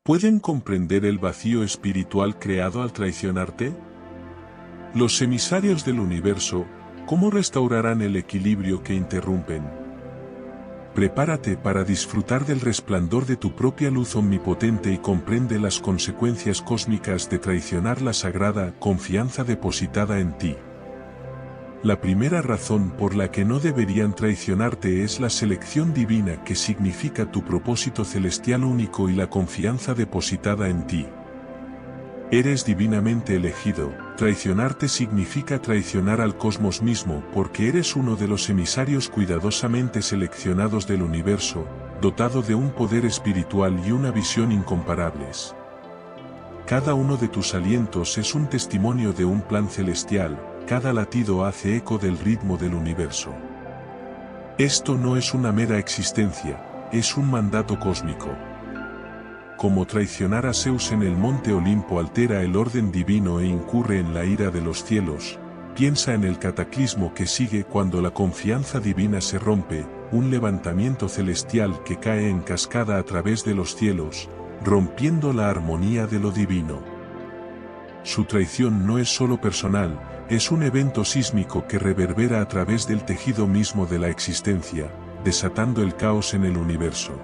¿Pueden comprender el vacío espiritual creado al traicionarte? Los emisarios del universo, ¿cómo restaurarán el equilibrio que interrumpen? Prepárate para disfrutar del resplandor de tu propia luz omnipotente y comprende las consecuencias cósmicas de traicionar la sagrada confianza depositada en ti. La primera razón por la que no deberían traicionarte es la selección divina que significa tu propósito celestial único y la confianza depositada en ti. Eres divinamente elegido. Traicionarte significa traicionar al cosmos mismo porque eres uno de los emisarios cuidadosamente seleccionados del universo, dotado de un poder espiritual y una visión incomparables. Cada uno de tus alientos es un testimonio de un plan celestial, cada latido hace eco del ritmo del universo. Esto no es una mera existencia, es un mandato cósmico. Como traicionar a Zeus en el monte Olimpo altera el orden divino e incurre en la ira de los cielos, piensa en el cataclismo que sigue cuando la confianza divina se rompe, un levantamiento celestial que cae en cascada a través de los cielos, rompiendo la armonía de lo divino. Su traición no es solo personal, es un evento sísmico que reverbera a través del tejido mismo de la existencia, desatando el caos en el universo.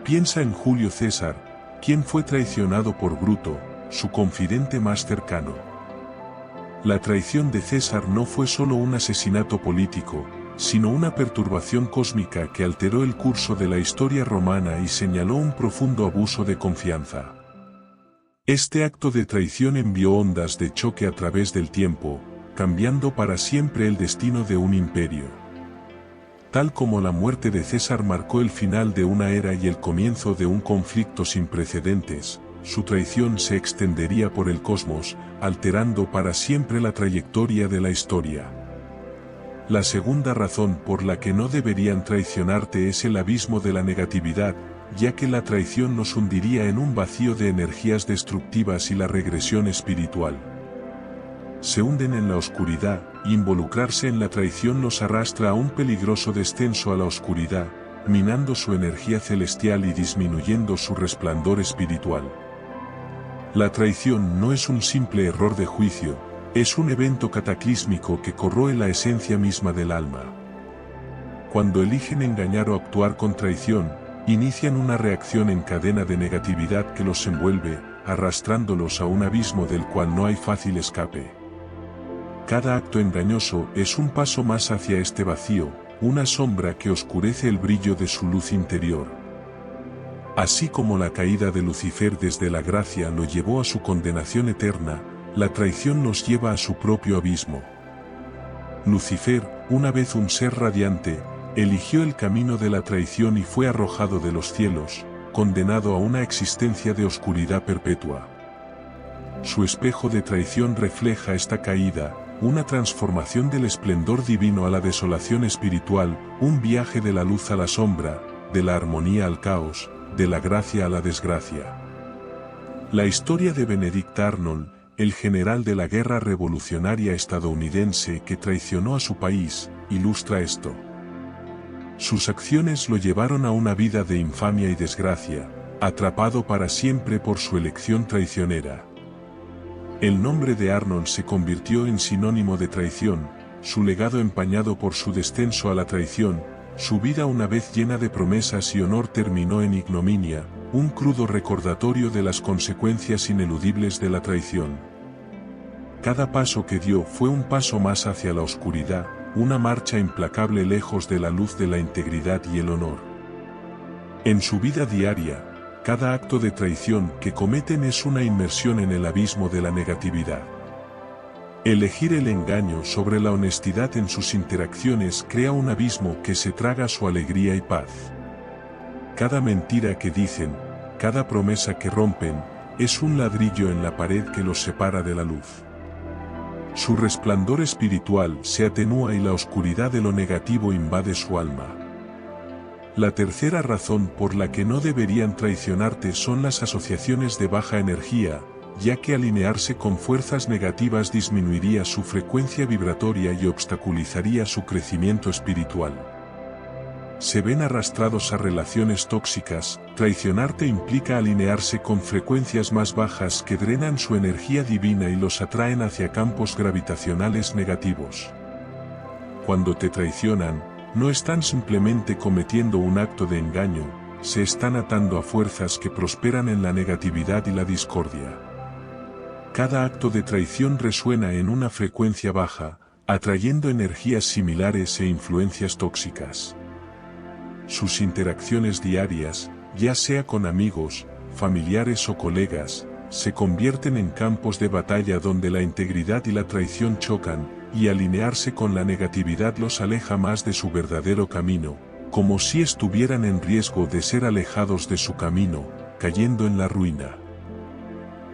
Piensa en Julio César, quien fue traicionado por Bruto, su confidente más cercano. La traición de César no fue solo un asesinato político, sino una perturbación cósmica que alteró el curso de la historia romana y señaló un profundo abuso de confianza. Este acto de traición envió ondas de choque a través del tiempo, cambiando para siempre el destino de un imperio. Tal como la muerte de César marcó el final de una era y el comienzo de un conflicto sin precedentes, su traición se extendería por el cosmos, alterando para siempre la trayectoria de la historia. La segunda razón por la que no deberían traicionarte es el abismo de la negatividad, ya que la traición nos hundiría en un vacío de energías destructivas y la regresión espiritual. Se hunden en la oscuridad, involucrarse en la traición los arrastra a un peligroso descenso a la oscuridad, minando su energía celestial y disminuyendo su resplandor espiritual. La traición no es un simple error de juicio, es un evento cataclísmico que corroe la esencia misma del alma. Cuando eligen engañar o actuar con traición, inician una reacción en cadena de negatividad que los envuelve, arrastrándolos a un abismo del cual no hay fácil escape. Cada acto engañoso es un paso más hacia este vacío, una sombra que oscurece el brillo de su luz interior. Así como la caída de Lucifer desde la gracia lo llevó a su condenación eterna, la traición nos lleva a su propio abismo. Lucifer, una vez un ser radiante, eligió el camino de la traición y fue arrojado de los cielos, condenado a una existencia de oscuridad perpetua. Su espejo de traición refleja esta caída, una transformación del esplendor divino a la desolación espiritual, un viaje de la luz a la sombra, de la armonía al caos, de la gracia a la desgracia. La historia de Benedict Arnold, el general de la guerra revolucionaria estadounidense que traicionó a su país, ilustra esto. Sus acciones lo llevaron a una vida de infamia y desgracia, atrapado para siempre por su elección traicionera. El nombre de Arnold se convirtió en sinónimo de traición, su legado empañado por su descenso a la traición, su vida una vez llena de promesas y honor terminó en ignominia, un crudo recordatorio de las consecuencias ineludibles de la traición. Cada paso que dio fue un paso más hacia la oscuridad, una marcha implacable lejos de la luz de la integridad y el honor. En su vida diaria, cada acto de traición que cometen es una inmersión en el abismo de la negatividad. Elegir el engaño sobre la honestidad en sus interacciones crea un abismo que se traga su alegría y paz. Cada mentira que dicen, cada promesa que rompen, es un ladrillo en la pared que los separa de la luz. Su resplandor espiritual se atenúa y la oscuridad de lo negativo invade su alma. La tercera razón por la que no deberían traicionarte son las asociaciones de baja energía, ya que alinearse con fuerzas negativas disminuiría su frecuencia vibratoria y obstaculizaría su crecimiento espiritual. se ven arrastrados a relaciones tóxicas. Traicionarte implica alinearse con frecuencias más bajas que drenan su energía divina y los atraen hacia campos gravitacionales negativos. Cuando te traicionan, no están simplemente cometiendo un acto de engaño, se están atando a fuerzas que prosperan en la negatividad y la discordia. Cada acto de traición resuena en una frecuencia baja, atrayendo energías similares e influencias tóxicas. Sus interacciones diarias, ya sea con amigos, familiares o colegas, se convierten en campos de batalla donde la integridad y la traición chocan, y alinearse con la negatividad los aleja más de su verdadero camino, como si estuvieran en riesgo de ser alejados de su camino, cayendo en la ruina.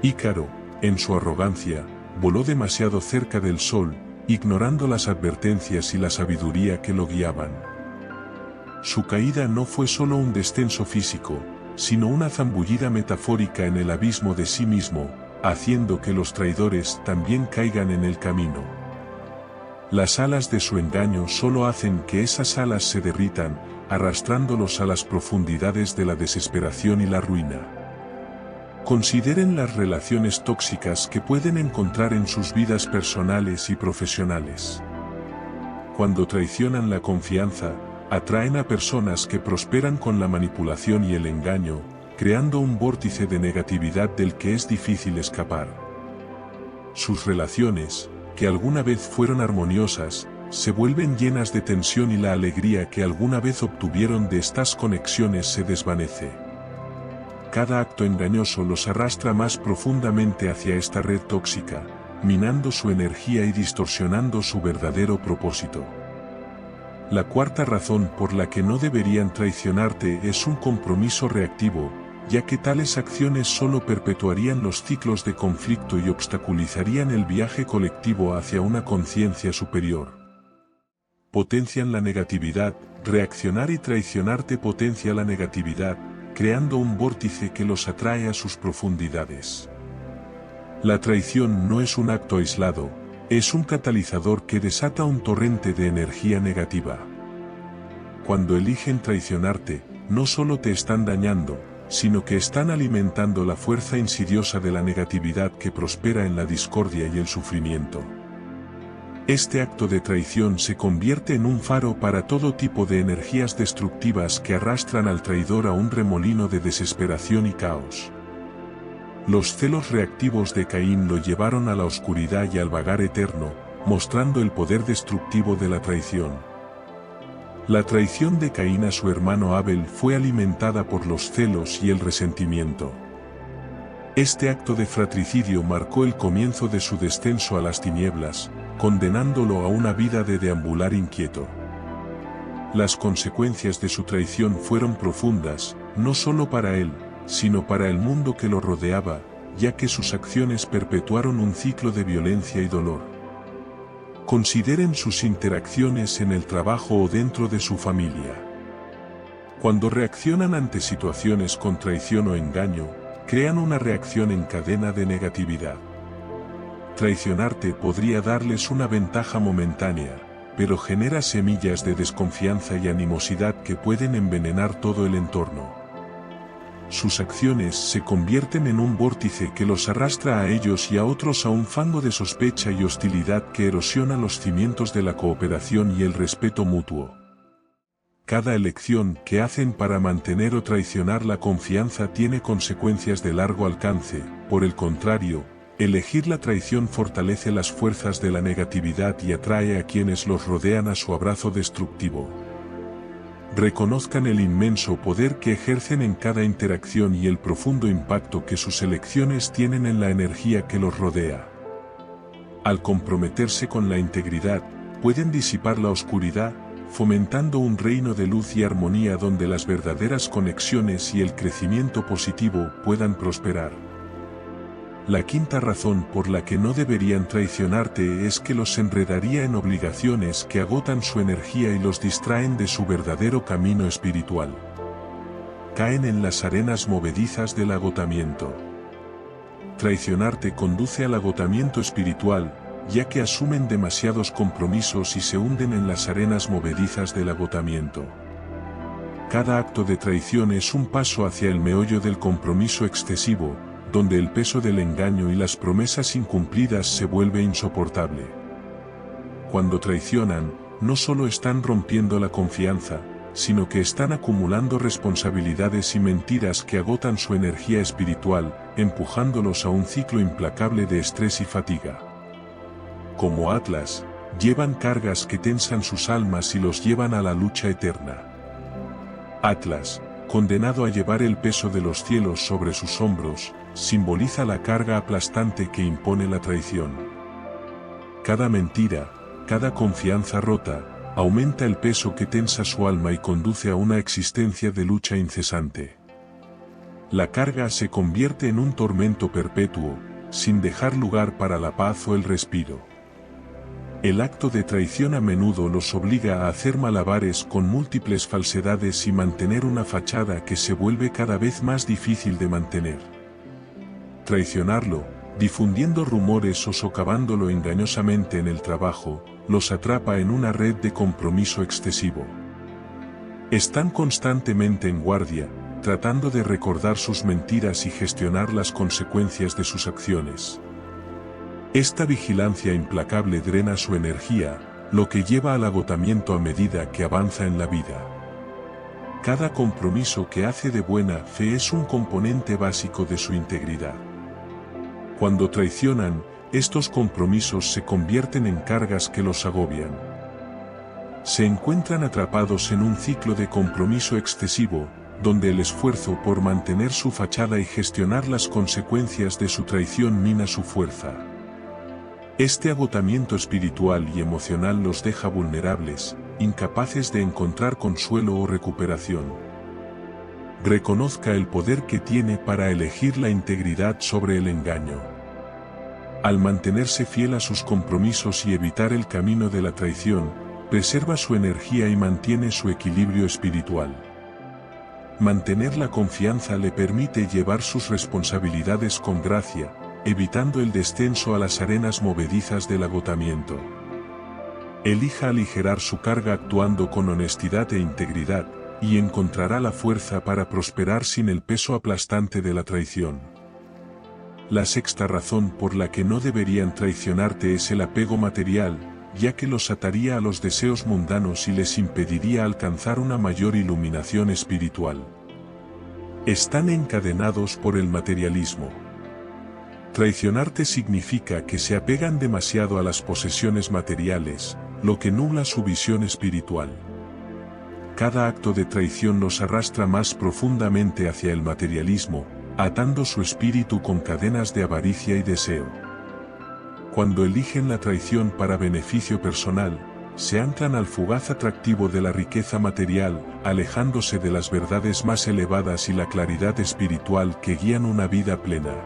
Ícaro, en su arrogancia, voló demasiado cerca del sol, ignorando las advertencias y la sabiduría que lo guiaban. Su caída no fue solo un descenso físico, sino una zambullida metafórica en el abismo de sí mismo, haciendo que los traidores también caigan en el camino. Las alas de su engaño solo hacen que esas alas se derritan, arrastrándolos a las profundidades de la desesperación y la ruina. Consideren las relaciones tóxicas que pueden encontrar en sus vidas personales y profesionales. Cuando traicionan la confianza, atraen a personas que prosperan con la manipulación y el engaño, creando un vórtice de negatividad del que es difícil escapar. Sus relaciones, que alguna vez fueron armoniosas, se vuelven llenas de tensión y la alegría que alguna vez obtuvieron de estas conexiones se desvanece. Cada acto engañoso los arrastra más profundamente hacia esta red tóxica, minando su energía y distorsionando su verdadero propósito. La cuarta razón por la que no deberían traicionarte es un compromiso reactivo, ya que tales acciones solo perpetuarían los ciclos de conflicto y obstaculizarían el viaje colectivo hacia una conciencia superior. Potencian la negatividad. Reaccionar y traicionarte potencia la negatividad, creando un vórtice que los atrae a sus profundidades. La traición no es un acto aislado, es un catalizador que desata un torrente de energía negativa. Cuando eligen traicionarte, no solo te están dañando, sino que están alimentando la fuerza insidiosa de la negatividad que prospera en la discordia y el sufrimiento. Este acto de traición se convierte en un faro para todo tipo de energías destructivas que arrastran al traidor a un remolino de desesperación y caos. Los celos reactivos de Caín lo llevaron a la oscuridad y al vagar eterno, mostrando el poder destructivo de la traición. La traición de Caín a su hermano Abel fue alimentada por los celos y el resentimiento. Este acto de fratricidio marcó el comienzo de su descenso a las tinieblas, condenándolo a una vida de deambular inquieto. Las consecuencias de su traición fueron profundas, no solo para él, sino para el mundo que lo rodeaba, ya que sus acciones perpetuaron un ciclo de violencia y dolor. Consideren sus interacciones en el trabajo o dentro de su familia. Cuando reaccionan ante situaciones con traición o engaño, crean una reacción en cadena de negatividad. Traicionarte podría darles una ventaja momentánea, pero genera semillas de desconfianza y animosidad que pueden envenenar todo el entorno. Sus acciones se convierten en un vórtice que los arrastra a ellos y a otros a un fango de sospecha y hostilidad que erosiona los cimientos de la cooperación y el respeto mutuo. Cada elección que hacen para mantener o traicionar la confianza tiene consecuencias de largo alcance. Por el contrario, elegir la traición fortalece las fuerzas de la negatividad y atrae a quienes los rodean a su abrazo destructivo. Reconozcan el inmenso poder que ejercen en cada interacción y el profundo impacto que sus elecciones tienen en la energía que los rodea. Al comprometerse con la integridad, pueden disipar la oscuridad, fomentando un reino de luz y armonía donde las verdaderas conexiones y el crecimiento positivo puedan prosperar. La quinta razón por la que no deberían traicionarte es que los enredaría en obligaciones que agotan su energía y los distraen de su verdadero camino espiritual. Caen en las arenas movedizas del agotamiento. Traicionarte conduce al agotamiento espiritual, ya que asumen demasiados compromisos y se hunden en las arenas movedizas del agotamiento. Cada acto de traición es un paso hacia el meollo del compromiso excesivo, donde el peso del engaño y las promesas incumplidas se vuelve insoportable. Cuando traicionan, no solo están rompiendo la confianza, sino que están acumulando responsabilidades y mentiras que agotan su energía espiritual, empujándolos a un ciclo implacable de estrés y fatiga. Como Atlas, llevan cargas que tensan sus almas y los llevan a la lucha eterna. Atlas, condenado a llevar el peso de los cielos sobre sus hombros, simboliza la carga aplastante que impone la traición. Cada mentira, cada confianza rota, aumenta el peso que tensa su alma y conduce a una existencia de lucha incesante. La carga se convierte en un tormento perpetuo, sin dejar lugar para la paz o el respiro. El acto de traición a menudo los obliga a hacer malabares con múltiples falsedades y mantener una fachada que se vuelve cada vez más difícil de mantener. Traicionarlo, difundiendo rumores o socavándolo engañosamente en el trabajo, los atrapa en una red de compromiso excesivo. Están constantemente en guardia, tratando de recordar sus mentiras y gestionar las consecuencias de sus acciones. Esta vigilancia implacable drena su energía, lo que lleva al agotamiento a medida que avanza en la vida. Cada compromiso que hace de buena fe es un componente básico de su integridad. Cuando traicionan, estos compromisos se convierten en cargas que los agobian. Se encuentran atrapados en un ciclo de compromiso excesivo, donde el esfuerzo por mantener su fachada y gestionar las consecuencias de su traición mina su fuerza. Este agotamiento espiritual y emocional los deja vulnerables, incapaces de encontrar consuelo o recuperación. Reconozca el poder que tiene para elegir la integridad sobre el engaño. Al mantenerse fiel a sus compromisos y evitar el camino de la traición, preserva su energía y mantiene su equilibrio espiritual. Mantener la confianza le permite llevar sus responsabilidades con gracia, evitando el descenso a las arenas movedizas del agotamiento. Elija aligerar su carga actuando con honestidad e integridad, y encontrará la fuerza para prosperar sin el peso aplastante de la traición. La sexta razón por la que no deberían traicionarte es el apego material, ya que los ataría a los deseos mundanos y les impediría alcanzar una mayor iluminación espiritual. Están encadenados por el materialismo. Traicionarte significa que se apegan demasiado a las posesiones materiales, lo que nubla su visión espiritual. Cada acto de traición los arrastra más profundamente hacia el materialismo, atando su espíritu con cadenas de avaricia y deseo. Cuando eligen la traición para beneficio personal, se anclan al fugaz atractivo de la riqueza material, alejándose de las verdades más elevadas y la claridad espiritual que guían una vida plena.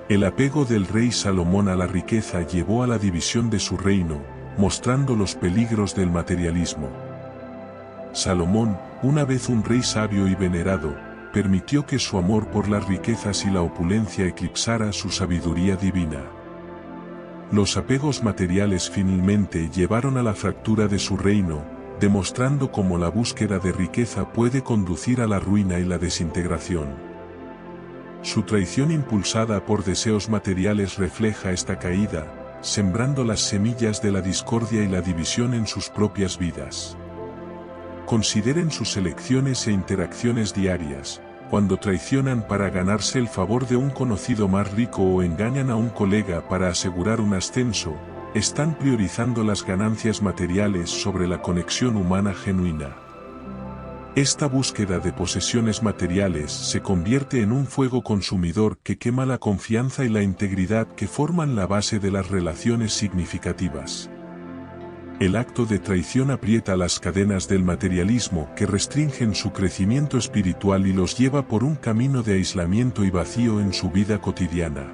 El apego del rey Salomón a la riqueza llevó a la división de su reino, mostrando los peligros del materialismo. Salomón, una vez un rey sabio y venerado, permitió que su amor por las riquezas y la opulencia eclipsara su sabiduría divina. Los apegos materiales finalmente llevaron a la fractura de su reino, demostrando cómo la búsqueda de riqueza puede conducir a la ruina y la desintegración. Su traición impulsada por deseos materiales refleja esta caída, sembrando las semillas de la discordia y la división en sus propias vidas. Consideren sus elecciones e interacciones diarias, cuando traicionan para ganarse el favor de un conocido más rico o engañan a un colega para asegurar un ascenso, están priorizando las ganancias materiales sobre la conexión humana genuina. Esta búsqueda de posesiones materiales se convierte en un fuego consumidor que quema la confianza y la integridad que forman la base de las relaciones significativas. El acto de traición aprieta las cadenas del materialismo que restringen su crecimiento espiritual y los lleva por un camino de aislamiento y vacío en su vida cotidiana.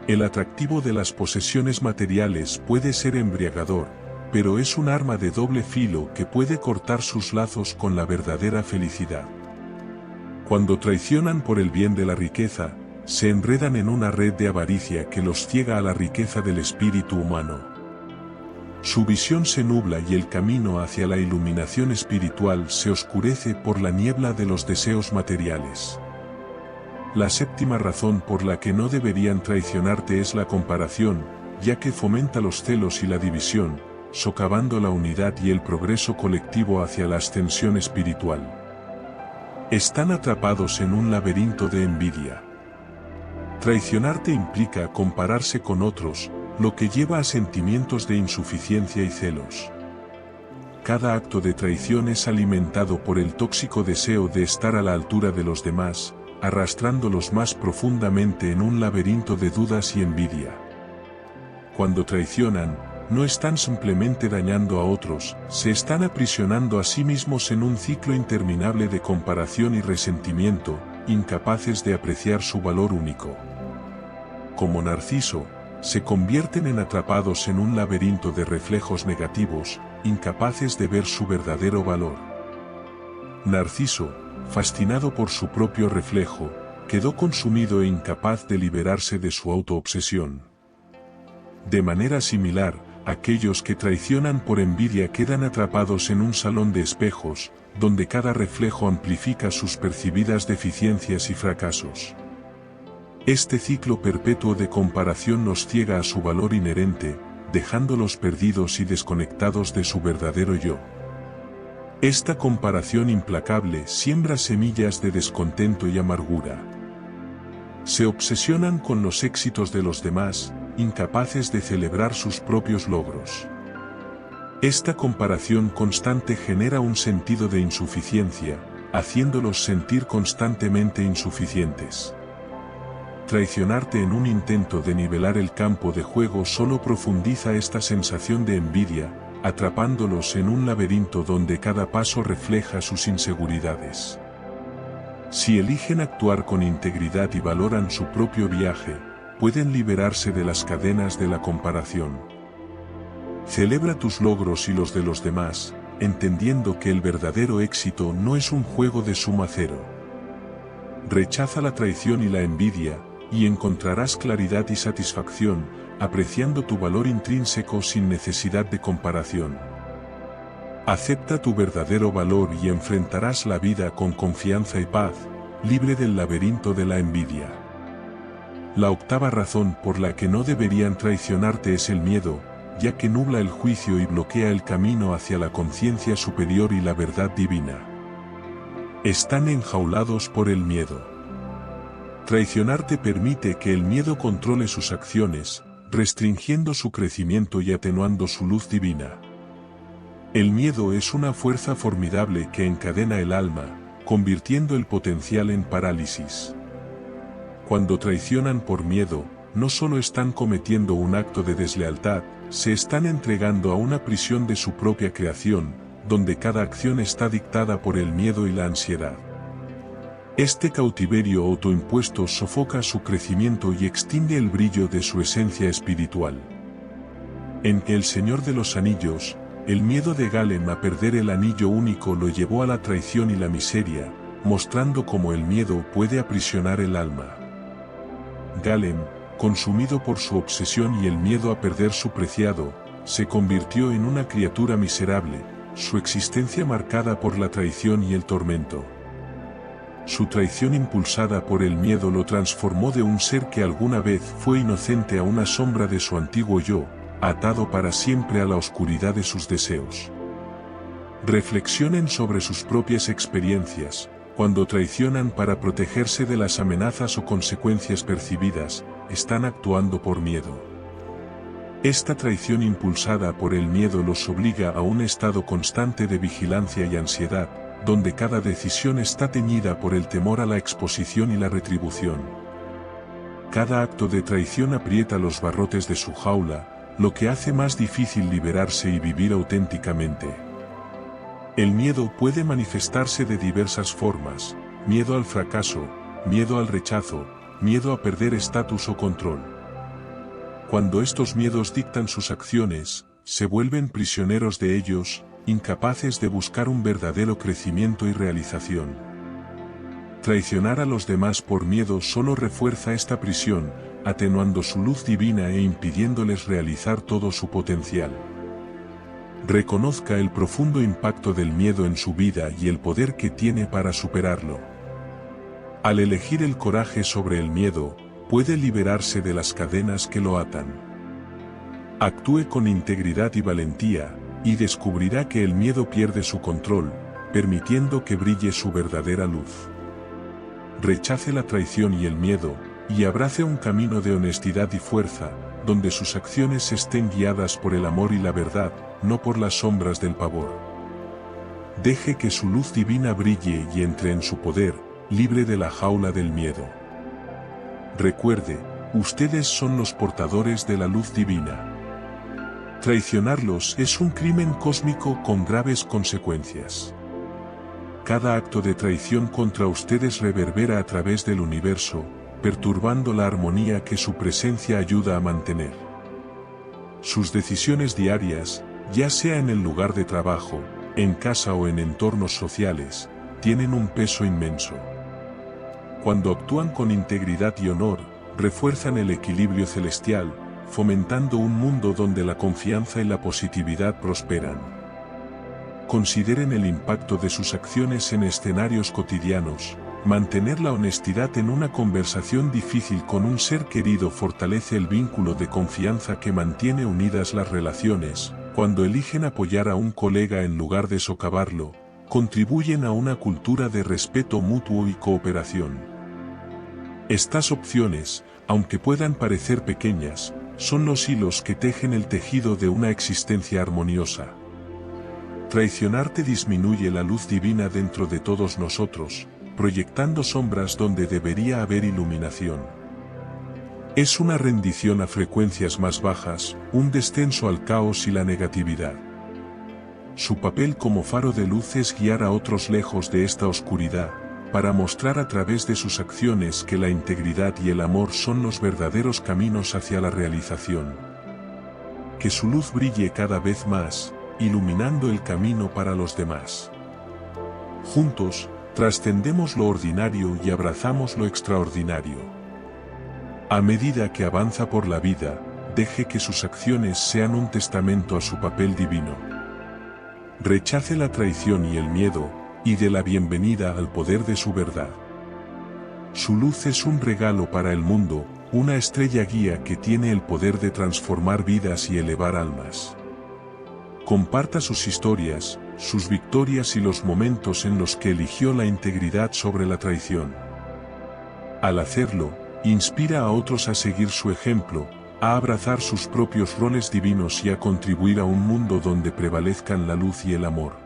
El atractivo de las posesiones materiales puede ser embriagador, pero es un arma de doble filo que puede cortar sus lazos con la verdadera felicidad. Cuando traicionan por el bien de la riqueza, se enredan en una red de avaricia que los ciega a la riqueza del espíritu humano. Su visión se nubla y el camino hacia la iluminación espiritual se oscurece por la niebla de los deseos materiales. La séptima razón por la que no deberían traicionarte es la comparación, ya que fomenta los celos y la división, socavando la unidad y el progreso colectivo hacia la ascensión espiritual. Están atrapados en un laberinto de envidia. Traicionarte implica compararse con otros, lo que lleva a sentimientos de insuficiencia y celos. Cada acto de traición es alimentado por el tóxico deseo de estar a la altura de los demás, arrastrándolos más profundamente en un laberinto de dudas y envidia. Cuando traicionan, no están simplemente dañando a otros, se están aprisionando a sí mismos en un ciclo interminable de comparación y resentimiento, incapaces de apreciar su valor único. Como Narciso, se convierten en atrapados en un laberinto de reflejos negativos, incapaces de ver su verdadero valor. Narciso, fascinado por su propio reflejo, quedó consumido e incapaz de liberarse de su autoobsesión. De manera similar, aquellos que traicionan por envidia quedan atrapados en un salón de espejos, donde cada reflejo amplifica sus percibidas deficiencias y fracasos. Este ciclo perpetuo de comparación nos ciega a su valor inherente, dejándolos perdidos y desconectados de su verdadero yo. Esta comparación implacable siembra semillas de descontento y amargura. Se obsesionan con los éxitos de los demás, incapaces de celebrar sus propios logros. Esta comparación constante genera un sentido de insuficiencia, haciéndolos sentir constantemente insuficientes. Traicionarte en un intento de nivelar el campo de juego solo profundiza esta sensación de envidia, atrapándolos en un laberinto donde cada paso refleja sus inseguridades. Si eligen actuar con integridad y valoran su propio viaje, pueden liberarse de las cadenas de la comparación. Celebra tus logros y los de los demás, entendiendo que el verdadero éxito no es un juego de suma cero. Rechaza la traición y la envidia, y encontrarás claridad y satisfacción, apreciando tu valor intrínseco sin necesidad de comparación. Acepta tu verdadero valor y enfrentarás la vida con confianza y paz, libre del laberinto de la envidia. La octava razón por la que no deberían traicionarte es el miedo, ya que nubla el juicio y bloquea el camino hacia la conciencia superior y la verdad divina. Están enjaulados por el miedo. Traicionarte permite que el miedo controle sus acciones, restringiendo su crecimiento y atenuando su luz divina. El miedo es una fuerza formidable que encadena el alma, convirtiendo el potencial en parálisis. Cuando traicionan por miedo, no solo están cometiendo un acto de deslealtad, se están entregando a una prisión de su propia creación, donde cada acción está dictada por el miedo y la ansiedad. Este cautiverio autoimpuesto sofoca su crecimiento y extingue el brillo de su esencia espiritual. En El Señor de los Anillos, el miedo de Galen a perder el anillo único lo llevó a la traición y la miseria, mostrando cómo el miedo puede aprisionar el alma. Galen, consumido por su obsesión y el miedo a perder su preciado, se convirtió en una criatura miserable, su existencia marcada por la traición y el tormento. Su traición impulsada por el miedo lo transformó de un ser que alguna vez fue inocente a una sombra de su antiguo yo, atado para siempre a la oscuridad de sus deseos. Reflexionen sobre sus propias experiencias, cuando traicionan para protegerse de las amenazas o consecuencias percibidas, están actuando por miedo. Esta traición impulsada por el miedo los obliga a un estado constante de vigilancia y ansiedad, donde cada decisión está teñida por el temor a la exposición y la retribución. Cada acto de traición aprieta los barrotes de su jaula, lo que hace más difícil liberarse y vivir auténticamente. El miedo puede manifestarse de diversas formas: miedo al fracaso, miedo al rechazo, miedo a perder estatus o control. Cuando estos miedos dictan sus acciones, se vuelven prisioneros de ellos, incapaces de buscar un verdadero crecimiento y realización. Traicionar a los demás por miedo solo refuerza esta prisión, atenuando su luz divina e impidiéndoles realizar todo su potencial. Reconozca el profundo impacto del miedo en su vida y el poder que tiene para superarlo. Al elegir el coraje sobre el miedo, puede liberarse de las cadenas que lo atan. Actúe con integridad y valentía, y descubrirá que el miedo pierde su control, permitiendo que brille su verdadera luz. Rechace la traición y el miedo, y abrace un camino de honestidad y fuerza, donde sus acciones estén guiadas por el amor y la verdad, no por las sombras del pavor. Deje que su luz divina brille y entre en su poder, libre de la jaula del miedo. Recuerde, ustedes son los portadores de la luz divina. Traicionarlos es un crimen cósmico con graves consecuencias. Cada acto de traición contra ustedes reverbera a través del universo, perturbando la armonía que su presencia ayuda a mantener. Sus decisiones diarias, ya sea en el lugar de trabajo, en casa o en entornos sociales, tienen un peso inmenso. Cuando actúan con integridad y honor, refuerzan el equilibrio celestial, fomentando un mundo donde la confianza y la positividad prosperan. Consideren el impacto de sus acciones en escenarios cotidianos. Mantener la honestidad en una conversación difícil con un ser querido fortalece el vínculo de confianza que mantiene unidas las relaciones. Cuando eligen apoyar a un colega en lugar de socavarlo, contribuyen a una cultura de respeto mutuo y cooperación. Estas opciones, aunque puedan parecer pequeñas, son los hilos que tejen el tejido de una existencia armoniosa. Traicionarte disminuye la luz divina dentro de todos nosotros, proyectando sombras donde debería haber iluminación. Es una rendición a frecuencias más bajas, un descenso al caos y la negatividad. Su papel como faro de luz es guiar a otros lejos de esta oscuridad, para mostrar a través de sus acciones que la integridad y el amor son los verdaderos caminos hacia la realización. Que su luz brille cada vez más, iluminando el camino para los demás. Juntos, trascendemos lo ordinario y abrazamos lo extraordinario. A medida que avanza por la vida, deje que sus acciones sean un testamento a su papel divino. Rechace la traición y el miedo, y dé la bienvenida al poder de su verdad. Su luz es un regalo para el mundo, una estrella guía que tiene el poder de transformar vidas y elevar almas. Comparta sus historias, sus victorias y los momentos en los que eligió la integridad sobre la traición. Al hacerlo, inspira a otros a seguir su ejemplo, a abrazar sus propios roles divinos y a contribuir a un mundo donde prevalezcan la luz y el amor.